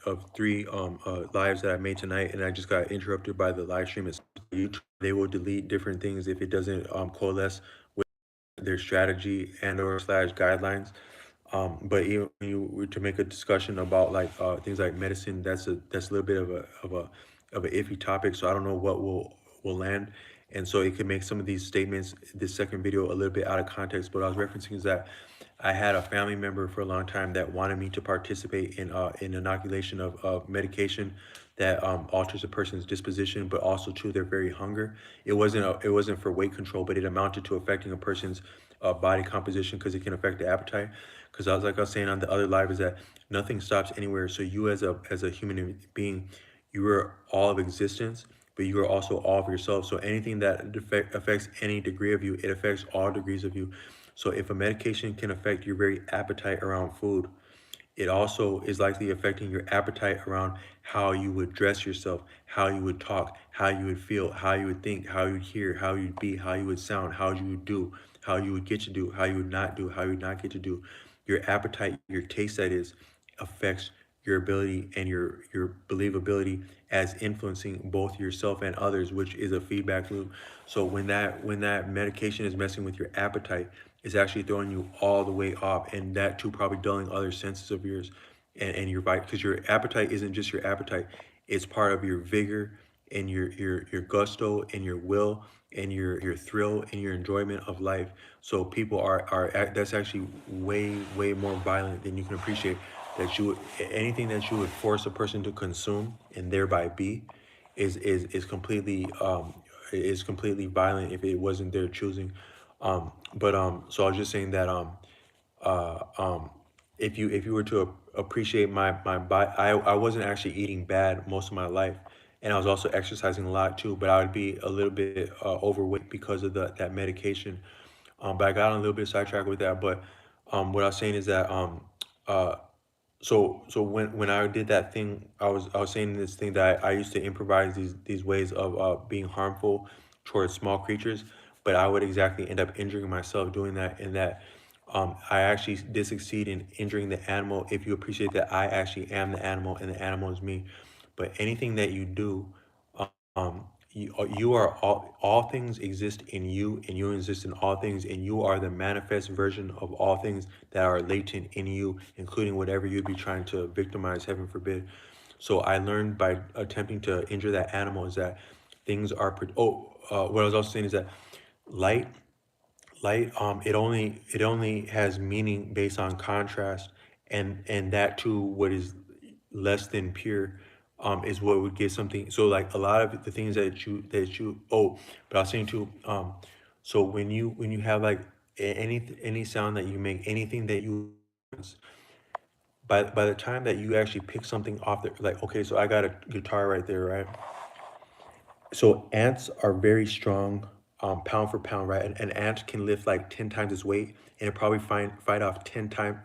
of three lives that I made tonight, and I just got interrupted by the live stream. It's YouTube. They will delete different things if it doesn't coalesce with their strategy and or slash guidelines. But even when you were to make a discussion about like things like medicine, that's a little bit of a iffy topic. So I don't know what will land, and so it could make some of these statements, this second video, a little bit out of context. But I was referencing is that I had a family member for a long time that wanted me to participate in inoculation of medication that alters a person's disposition, but also to their very hunger. It wasn't for weight control, but it amounted to affecting a person's body composition because it can affect the appetite. Because I was saying on the other live is that nothing stops anywhere. So you as a human being, you are all of existence, but you are also all of yourself. So anything that affects any degree of you, it affects all degrees of you. So if a medication can affect your very appetite around food, it also is likely affecting your appetite around how you would dress yourself, how you would talk, how you would feel, how you would think, how you would hear, how you'd be, how you would sound, how you would do, how you would get to do, how you would not do, how you would not get to do. Your appetite, your taste that is, affects your ability and your believability as influencing both yourself and others, which is a feedback loop. So when that medication is messing with your appetite, it's actually throwing you all the way off, and that too probably dulling other senses of yours and your bite, because your appetite isn't just your appetite, it's part of your vigor and your gusto and your will and your thrill and your enjoyment of life. So people that's actually way more violent than you can appreciate. That you would, anything that you would force a person to consume and thereby be is completely is completely violent if it wasn't their choosing. So I was just saying that uh, um, if you were to appreciate my body, I wasn't actually eating bad most of my life, and I was also exercising a lot too. But I would be a little bit overweight because of that medication. But I got on a little bit sidetracked with that. But what I was saying is that uh, so when I did that thing, I was saying this thing that I used to improvise these ways of being harmful towards small creatures, but I would exactly end up injuring myself doing that, and that I actually did succeed in injuring the animal if you appreciate that I actually am the animal and the animal is me. But anything that you do, you are all things exist in you, and you exist in all things, and you are the manifest version of all things that are latent in you, including whatever you'd be trying to victimize, heaven forbid. So I learned by attempting to injure that animal is that things are what I was also saying is that light it only has meaning based on contrast, and that too what is less than pure is what would get something. So like a lot of the things but I was saying too, so when you have like any sound that you make, anything that you, by the time that you actually pick something off the, like, okay, so I got a guitar right there, right? So ants are very strong, pound for pound, right? An ant can lift like 10 times its weight, and it probably fight off 10 times.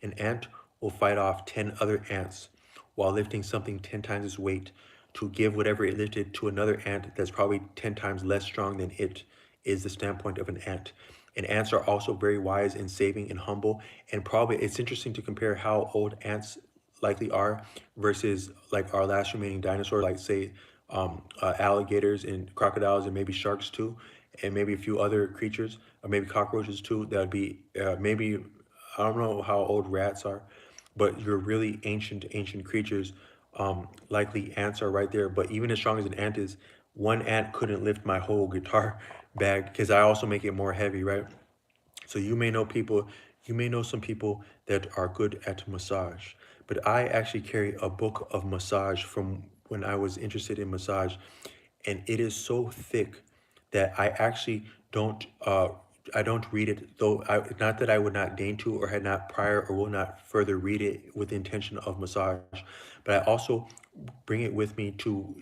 An ant will fight off 10 other ants while lifting something 10 times its weight to give whatever it lifted to another ant that's probably 10 times less strong than it, is the standpoint of an ant. And ants are also very wise and saving and humble. And probably it's interesting to compare how old ants likely are versus like our last remaining dinosaur, like say alligators and crocodiles and maybe sharks too, and maybe a few other creatures, or maybe cockroaches too. That would be maybe, I don't know how old rats are, but you're really ancient creatures. Likely ants are right there. But even as strong as an ant is, one ant couldn't lift my whole guitar bag because I also make it more heavy, right? So you may know some people that are good at massage, but I actually carry a book of massage from when I was interested in massage, and it is so thick that I actually I don't read it, though not that I would not deign to or had not prior or will not further read it with the intention of massage, but I also bring it with me to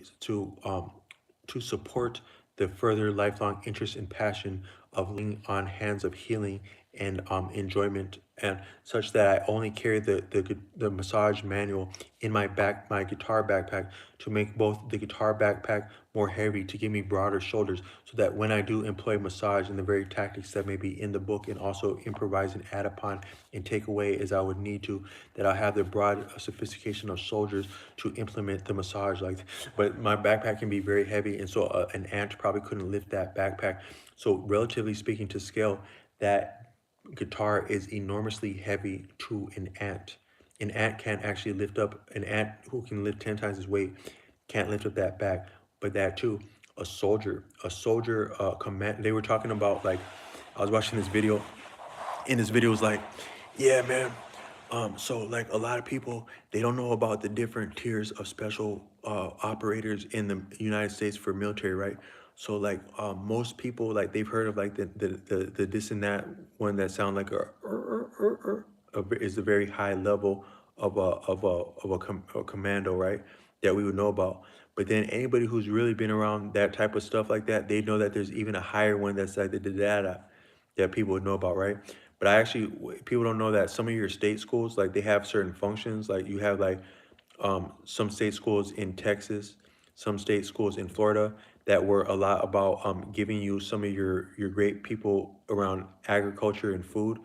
support the further lifelong interest and passion of leaning on hands of healing and enjoyment, and such that I only carry the massage manual in my guitar backpack, to make both the guitar backpack more heavy, to give me broader shoulders, so that when I do employ massage and the very tactics that may be in the book, and also improvise and add upon and take away as I would need to, that I have the broad sophistication of shoulders to implement the massage. Like, but my backpack can be very heavy, and so an ant probably couldn't lift that backpack. So relatively speaking to scale, that guitar is enormously heavy to an ant. An ant can't actually lift up, an ant who can lift 10 times his weight can't lift up that back. But that too, a soldier command, they were talking about, like, I was watching this video, and this video was like, yeah, man. So like a lot of people, they don't know about the different tiers of special operators in the United States for military, right? So like most people, like they've heard of like the this and that one that sound like is a very high level of a commando, right? That we would know about. But then anybody who's really been around that type of stuff like that, they know that there's even a higher one that's like the data that people would know about, right? But I actually, people don't know that some of your state schools, like they have certain functions. Like you have like some state schools in Texas, some state schools in Florida that were a lot about giving you some of your great people around agriculture and food,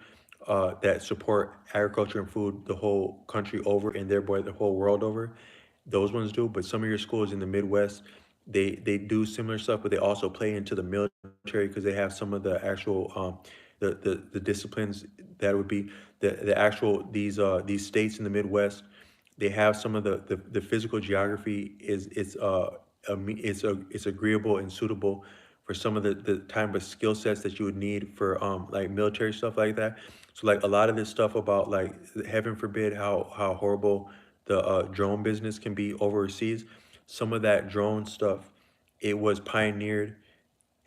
that support agriculture and food the whole country over, and thereby the whole world over. Those ones do, but some of your schools in the Midwest, they do similar stuff, but they also play into the military because they have some of the actual the disciplines that would be the actual these states in the Midwest. They have some of the physical geography is it's agreeable and suitable for some of the type of skill sets that you would need for like military stuff like that. So like a lot of this stuff about, like, heaven forbid how horrible the drone business can be overseas. Some of that drone stuff, it was pioneered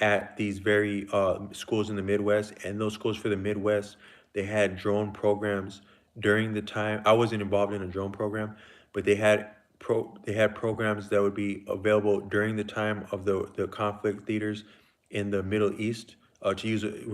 at these very schools in the Midwest, and those schools for the Midwest, they had drone programs during the time. I wasn't involved in a drone program, but they had programs that would be available during the time of the conflict theaters in the Middle East. When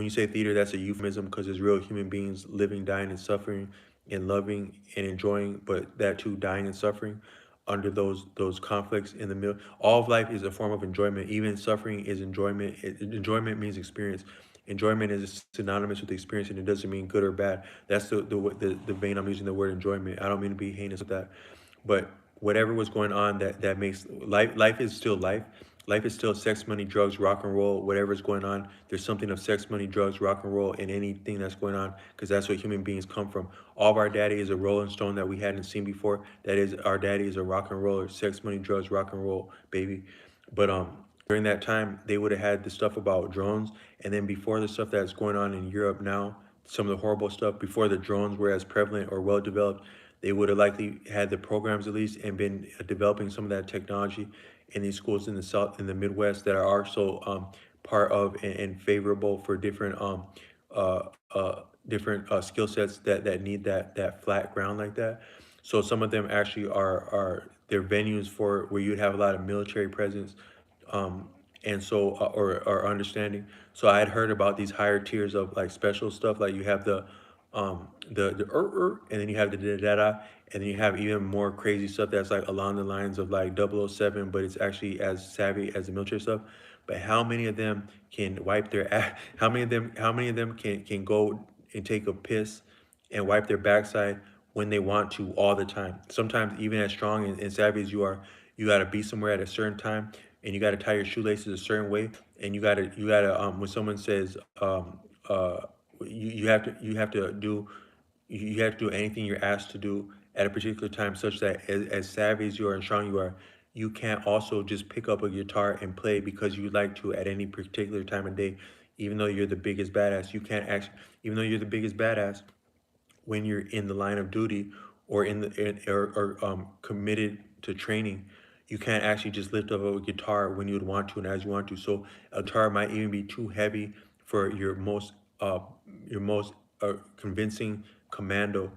you say theater, that's a euphemism because there's real human beings living, dying, and suffering, and loving and enjoying, but that too, dying and suffering under those conflicts in the middle. All of life is a form of enjoyment. Even suffering is enjoyment. Enjoyment means experience. Enjoyment is synonymous with experience, and it doesn't mean good or bad. That's the vein I'm using the word enjoyment. I don't mean to be heinous with that, but whatever was going on that makes life is still life. Life is still sex, money, drugs, rock and roll. Whatever's going on, there's something of sex, money, drugs, rock and roll in anything that's going on, because that's what human beings come from. All of our daddy is a Rolling Stone that we hadn't seen before. That is, our daddy is a rock and roller, sex, money, drugs, rock and roll, baby. But during that time, they would have had the stuff about drones, and then before the stuff that's going on in Europe now, some of the horrible stuff before the drones were as prevalent or well developed, they would have likely had the programs at least and been developing some of that technology in these schools in the South, in the Midwest, that are also part of and favorable for uh, different skill sets that need that flat ground like that. So some of them actually are they're venues for where you'd have a lot of military presence, um, and so or understanding. So I had heard about these higher tiers of like special stuff, like you have the and then you have the da da da, and then you have even more crazy stuff that's like along the lines of like 007, but it's actually as savvy as the military stuff. But how many of them can wipe their ass? How many of them can go and take a piss and wipe their backside when they want to all the time? Sometimes even as strong and savvy as you are, you got to be somewhere at a certain time, and you got to tie your shoelaces a certain way, and you got to when someone says you have to do anything you're asked to do at a particular time, such that as savvy as you are and strong you are, you can't also just pick up a guitar and play because you like to at any particular time of day. Even though you're the biggest badass, you can't actually. Even though you're the biggest badass, when you're in the line of duty, or or committed to training, you can't actually just lift up a guitar when you would want to and as you want to. So a guitar might even be too heavy for uh your most convincing commando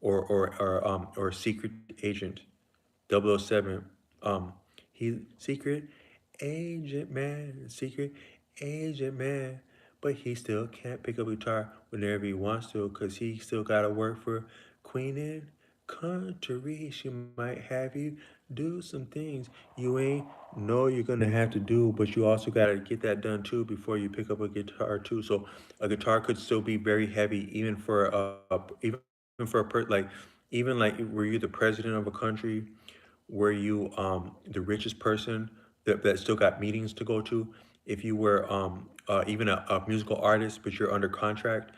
or secret agent. 007. He's secret agent man, secret agent man. but he still can't pick up a guitar whenever he wants to because he still got to work for Queen and Country. She might have you do some things you ain't know you're gonna have to do, but you also gotta get that done too before you pick up a guitar too. So a guitar could still be very heavy, even for a like even like were you the president of a country, were you the richest person that still got meetings to go to, if you were even a musical artist but you're under contract,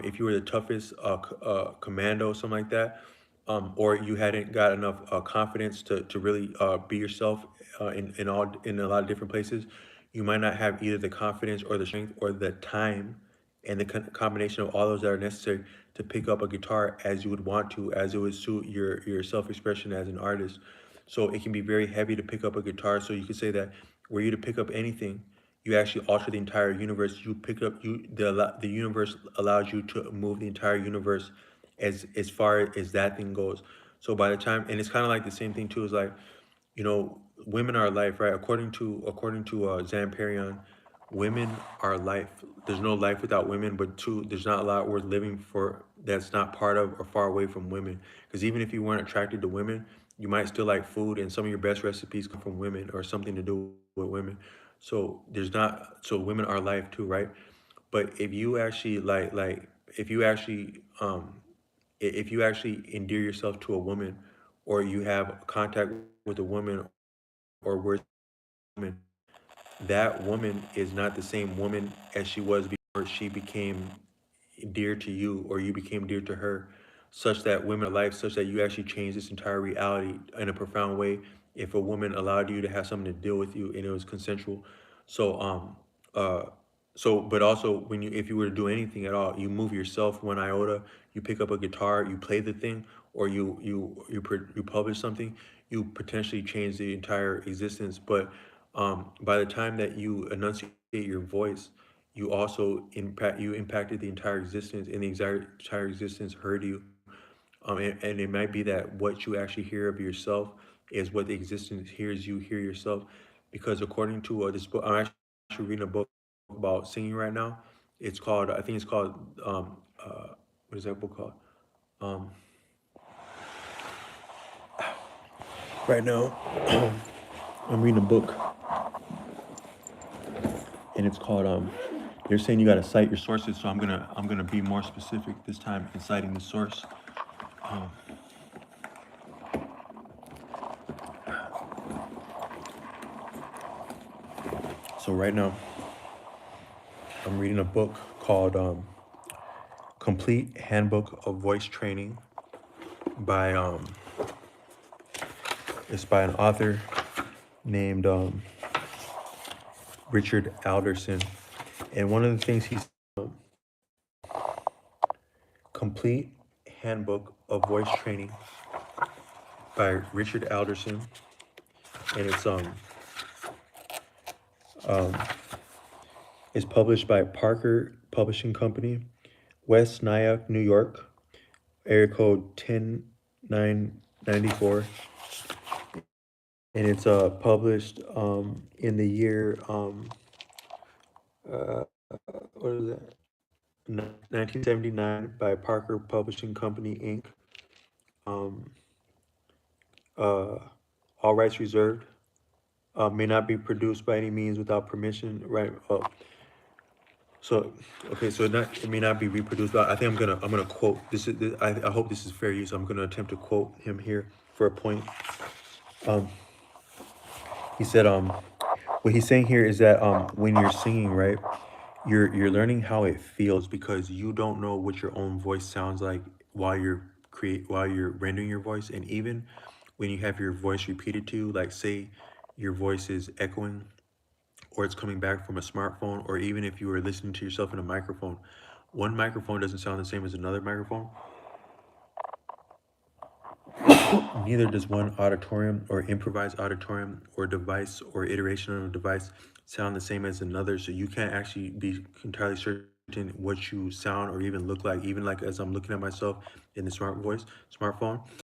if you were the toughest commando, something like that, or you hadn't got enough confidence to really be yourself in a lot of different places, you might not have either the confidence or the strength or the time and the combination of all those that are necessary to pick up a guitar as you would want to, as it would suit your self-expression as an artist. So it can be very heavy to pick up a guitar. So you could say that were you to pick up anything, you actually alter the entire universe. You pick up the universe allows you to move the entire universe as far as that thing goes. So by the time, and it's kind of like the same thing too, is like, women are life, right? According to Zamparion, women are life. There's no life without women, but two, there's not a lot worth living for that's not part of or far away from women. Because even if you weren't attracted to women, you might still like food, and some of your best recipes come from women or something to do with women. So there's not. So women are life too, right? But if you actually if you actually if you actually endear yourself to a woman, or you have contact with a woman, or words woman, that woman is not the same woman as she was before she became dear to you or you became dear to her, such that women are life, such that you actually change this entire reality in a profound way if a woman allowed you to have something to deal with you and it was consensual. So uh but also when you, if you were to do anything at all, you move yourself one iota, you pick up a guitar, you play the thing, or you publish something, you potentially change the entire existence. But by the time that you enunciate your voice, you impacted the entire existence, and the entire existence heard you. And it might be that what you actually hear of yourself is what the existence hears you hear yourself, because according to this book, I'm actually reading a book about singing right now. It's called, I think it's called, what is that book called? Um, right now, I'm reading a book, and it's called they're saying you got to cite your sources, so I'm gonna be more specific this time in citing the source. Um, so right now, I'm reading a book called Complete Handbook of Voice Training by it's by an author named Richard Alderson. And one of the things he's Complete Handbook of Voice Training by Richard Alderson, and um it's published by Parker Publishing Company, West Nyack, New York, area code 10994, and it's published in the year uh what is that? 1979 by Parker Publishing Company Inc. Um, uh, all rights reserved. May not be produced by any means without permission. Right. So okay. So it may not be reproduced. But I think I'm gonna quote. I hope this is fair use. I'm gonna attempt to quote him here for a point. Um, he said what he's saying here is that when you're singing, right, you're learning how it feels because you don't know what your own voice sounds like while you're rendering your voice. And even when you have your voice repeated to you, like say your voice is echoing or it's coming back from a smartphone, or even if you were listening to yourself in a microphone, one microphone doesn't sound the same as another microphone. Neither does one auditorium or improvised auditorium or device or iteration of a device sound the same as another. So you can't actually be entirely certain what you sound or even look like, even like as I'm looking at myself in the smartphone.